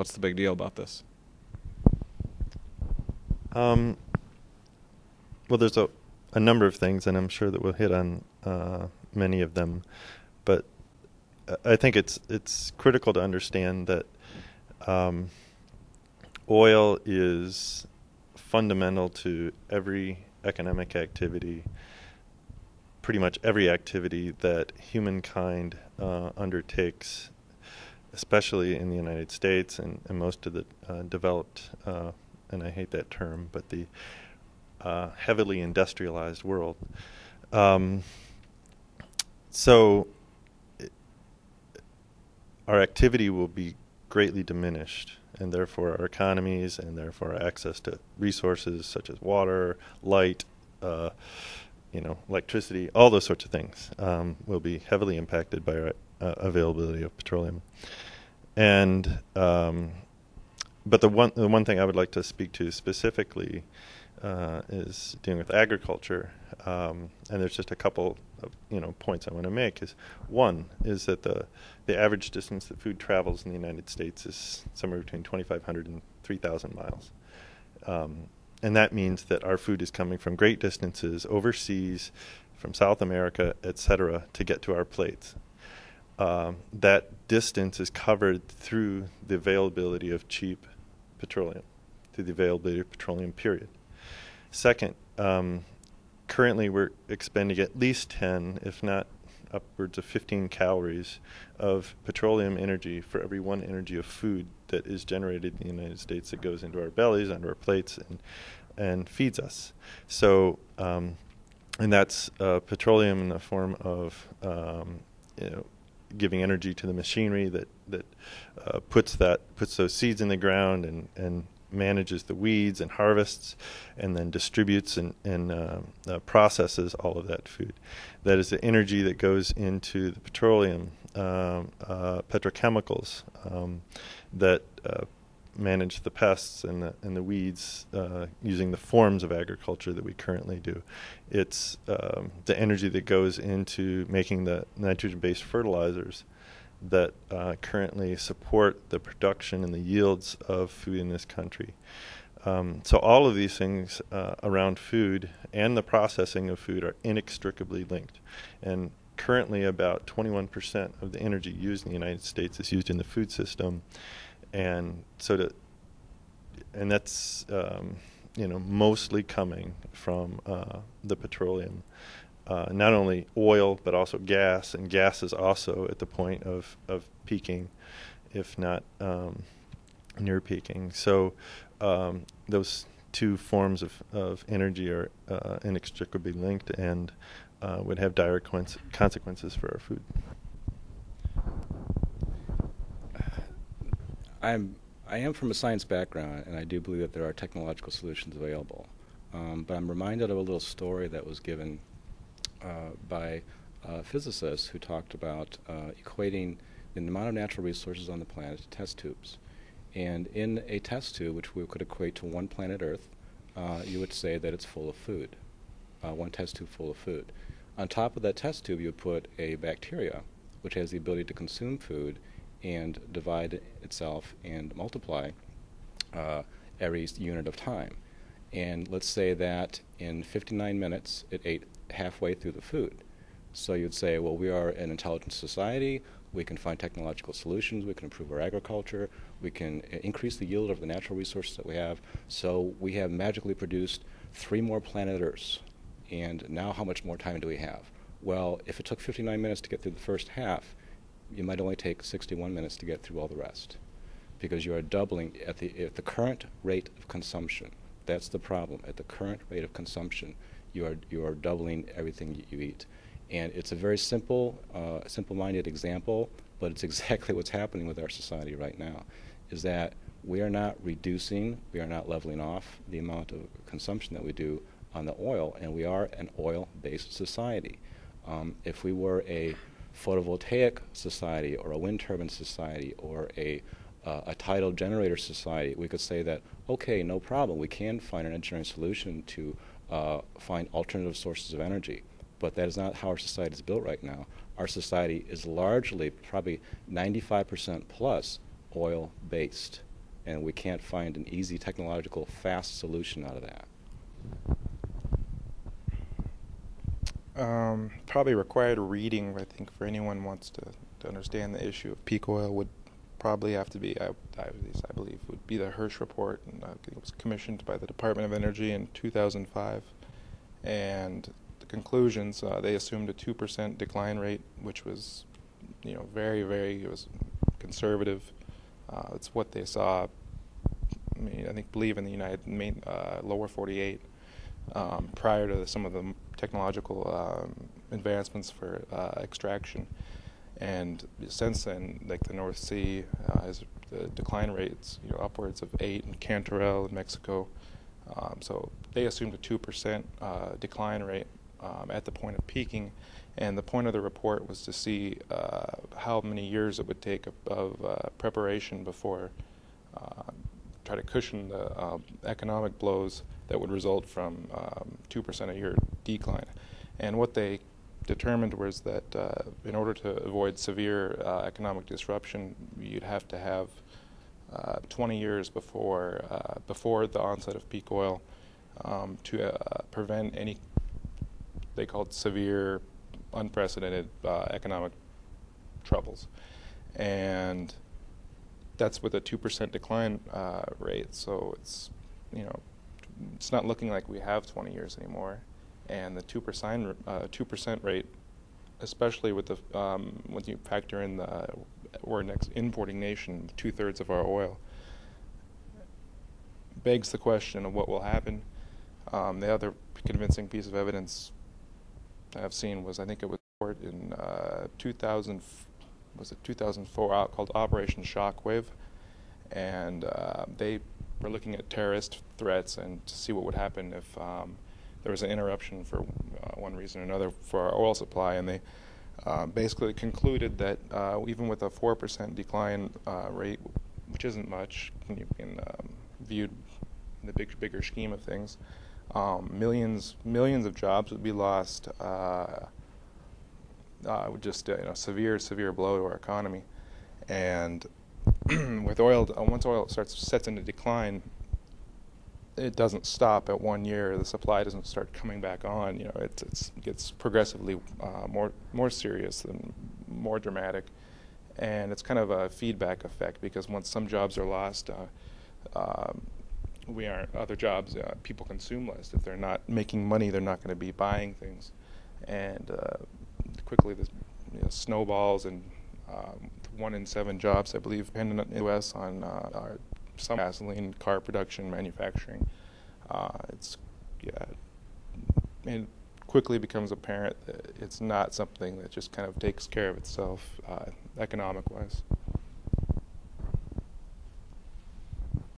What's the big deal about this? Well, there's a number of things, and I'm sure that we'll hit on many of them. But I think it's critical to understand that oil is fundamental to every economic activity, pretty much every activity that humankind undertakes, especially in the United States and most of the developed, and I hate that term, but the heavily industrialized world. So our activity will be greatly diminished, and therefore our economies, and therefore our access to resources such as water, light, electricity, all those sorts of things will be heavily impacted by our availability of petroleum. And but the one thing I would like to speak to specifically is dealing with agriculture, and there's just a couple of points I want to make. One is that the average distance that food travels in the United States is somewhere between 2,500 and 3,000 miles, and that means that our food is coming from great distances overseas, from South America, etc., to get to our plates. That distance is covered through the availability of cheap petroleum, through the availability of petroleum, period. Second, currently we're expending at least 10, if not upwards of 15 calories of petroleum energy for every 1 energy of food that is generated in the United States that goes into our bellies, onto our plates, and feeds us. So, and that's petroleum in the form of giving energy to the machinery that puts those seeds in the ground and manages the weeds and harvests, and then distributes and processes all of that food. That is the energy that goes into the petroleum, petrochemicals that manage the pests and the weeds using the forms of agriculture that we currently do. It's the energy that goes into making the nitrogen-based fertilizers that currently support the production and the yields of food in this country. So all of these things around food and the processing of food are inextricably linked. And currently about 21% of the energy used in the United States is used in the food system. And that's mostly coming from the petroleum. Not only oil, but also gas, and gas is also at the point of peaking, if not near peaking. So those two forms of energy are inextricably linked and would have dire consequences for our food. I am from a science background, and I do believe that there are technological solutions available. But I'm reminded of a little story that was given by physicists who talked about equating the amount of natural resources on the planet to test tubes. And in a test tube, which we could equate to one planet Earth, you would say that it's full of food, one test tube full of food. On top of that test tube, you would put a bacteria, which has the ability to consume food and divide itself and multiply every unit of time. And let's say that in 59 minutes, it ate halfway through the food. So you'd say, well, we are an intelligent society. We can find technological solutions. We can improve our agriculture. We can increase the yield of the natural resources that we have. So we have magically produced 3 more planet Earths. And now how much more time do we have? Well, if it took 59 minutes to get through the first half, you might only take 61 minutes to get through all the rest, because you are doubling at the current rate of consumption. That's the problem. At the current rate of consumption, you are doubling everything you eat. And it's a very simple-minded example, but it's exactly what's happening with our society right now, is that we are not reducing, we are not leveling off the amount of consumption that we do on the oil, and we are an oil-based society. If we were a photovoltaic society or a wind turbine society or a tidal generator society, we could say that, okay, no problem, we can find an engineering solution to find alternative sources of energy. But that is not how our society is built right now. Our society is largely, probably 95% plus, oil-based. and we can't find an easy technological fast solution out of that? Probably required reading, I think, for anyone who wants to understand the issue of peak oil would probably have to be, at least I believe, would be the Hirsch report. And, it was commissioned by the Department of Energy in 2005. And the conclusions, they assumed a 2% decline rate, which was, very, very, it was conservative. It's what they saw, believe in the lower 48. Prior to some of the technological advancements for extraction. And since then, like the North Sea has the decline rates, upwards of 8 in Cantarell in Mexico. So they assumed a 2% decline rate at the point of peaking. And the point of the report was to see how many years it would take of preparation before try to cushion the economic blows that would result from 2% a year decline. And what they determined was that in order to avoid severe economic disruption, you'd have to have 20 years before the onset of peak oil to prevent any, they called severe, unprecedented economic troubles. And that's with a 2% decline rate. So it's, it's not looking like we have 20 years anymore. And the 2% rate, especially with the when you factor in we're an importing nation, 2/3 of our oil, begs the question of what will happen. The other convincing piece of evidence I've seen was, I think it was in 2004, called Operation Shockwave, and they were looking at terrorist threats and to see what would happen if there was an interruption for one reason or another for our oil supply, and they basically concluded that even with a 4% decline rate, which isn't much, viewed in the bigger scheme of things, millions of jobs would be lost. Just severe blow to our economy, and with oil, once oil sets into decline, it doesn't stop at 1 year. The supply doesn't start coming back on. It gets progressively more serious and more dramatic, and it's kind of a feedback effect, because once some jobs are lost, other jobs, people consume less. If they're not making money, they're not going to be buying things, and quickly this snowballs, and 1 in 7 jobs, I believe, dependent in the U.S. on some gasoline, car production, manufacturing. It quickly becomes apparent that it's not something that just kind of takes care of itself economic-wise.